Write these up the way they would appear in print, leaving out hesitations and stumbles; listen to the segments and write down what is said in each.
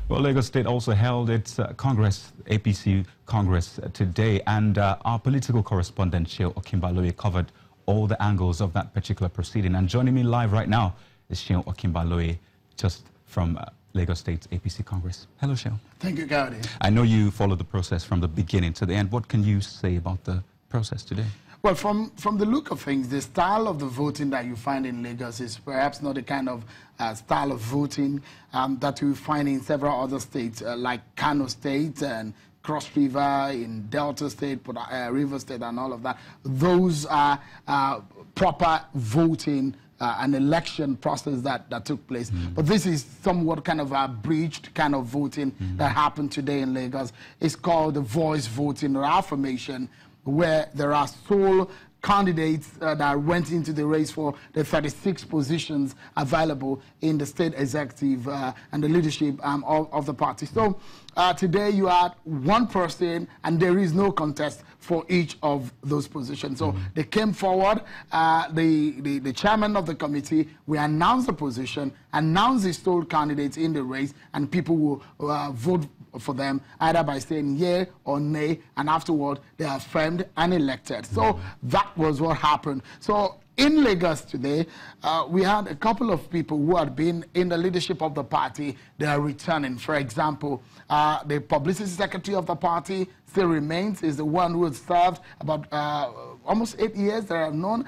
Well, Lagos State also held its Congress, APC Congress today, and our political correspondent, Sheil Okinbaloye, covered all the angles of that particular proceeding. And joining me live right now is Sheil Okinbaloye, just from Lagos State's APC Congress. Hello, Sheil. Thank you, Gowdy. I know you followed the process from the beginning to the end. What can you say about the process today? Well, from the look of things, the style of the voting that you find in Lagos is perhaps not the kind of style of voting that you find in several other states like Kano State and Cross River, in Delta State, River State, and all of that. Those are proper voting an election process that took place. But this is somewhat kind of a breached kind of voting that happened today in Lagos. It's called the voice voting or affirmation, where there are sole candidates that went into the race for the 36 positions available in the state executive and the leadership of the party. So today you had one person and there is no contest for each of those positions. So they came forward, the chairman of the committee, we announced the position, announced the sole candidates in the race, and people will vote for them either by saying yea or nay, and afterward they are affirmed and elected. So that was what happened. So in Lagos today, we had a couple of people who had been in the leadership of the party. They are returning. For example, the publicity secretary of the party still remains, is the one who has served about almost 8 years that I've known.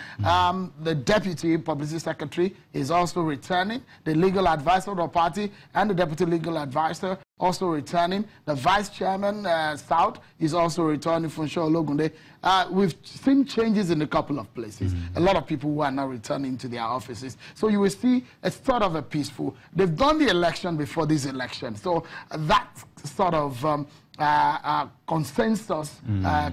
The deputy publicity secretary is also returning. The legal advisor of the party and the deputy legal advisor also returning. The vice chairman, South, is also returning from Ologunde. We've seen changes in a couple of places. A lot of people who are now returning to their offices. So you will see it's sort of a peaceful. They've done the election before this election. So that sort of consensus,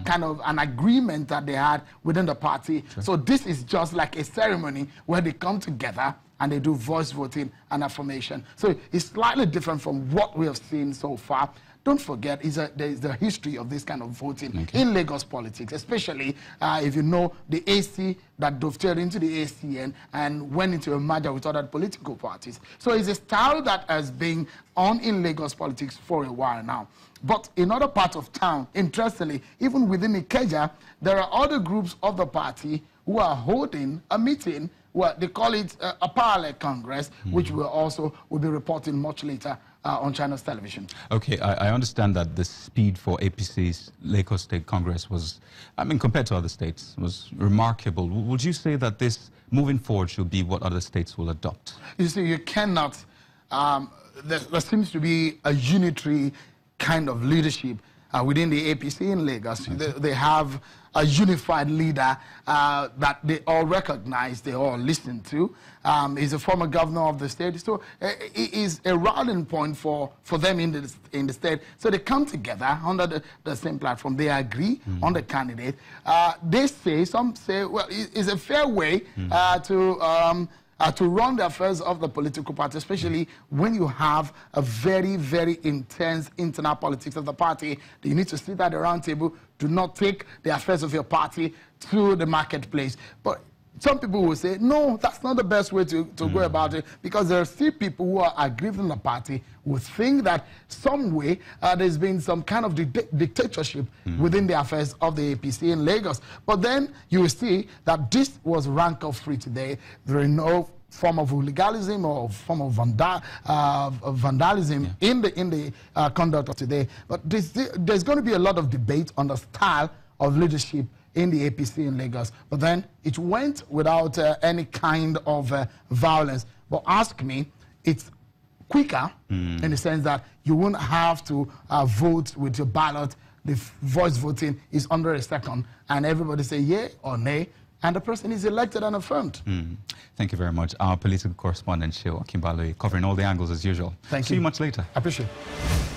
kind of an agreement that they had within the party. Sure. So this is just like a ceremony where they come together and they do voice voting and affirmation. So it's slightly different from what we have seen so far. Don't forget, there is a history of this kind of voting in Lagos politics, especially if you know the AC that dovetailed into the ACN and went into a merger with other political parties. So it's a style that has been on in Lagos politics for a while now. But in other parts of town, interestingly, even within Ikeja, there are other groups of the party who are holding a meeting. Well, they call it a parallel Congress, which will be reporting much later on China's television. Okay, I understand that the speed for APC's Lagos State Congress was, I mean, compared to other states, was remarkable. Would you say that this, moving forward, should be what other states will adopt? You see, you cannot, there seems to be a unitary kind of leadership within the APC in Lagos. They have a unified leader that they all recognize, they all listen to. He's a former governor of the state, so it is a rallying point for them in the state. So they come together under the same platform. They agree on the candidate. They say, some say, well, it's a fair way to run the affairs of the political party, especially when you have a very, very intense internal politics of the party. You need to sit at the round table. Do not take the affairs of your party to the marketplace. But some people will say, no, that's not the best way to go about it, because there are still people who are aggrieved in the party who think that some way there's been some kind of dictatorship within the affairs of the APC in Lagos. But then you will see that this was rancor-free today. There is no form of hooliganism or form of vandalism in the conduct of today. But there's going to be a lot of debate on the style of leadership in the APC in Lagos. But then it went without any kind of violence. But ask me, it's quicker in the sense that you won't have to vote with your ballot. The voice voting is under a second, and everybody say yay or nay, and the person is elected and affirmed. Thank you very much. Our political correspondent, Sheil Okinbaloye, covering all the angles as usual. Thank you. See you much later. I appreciate it.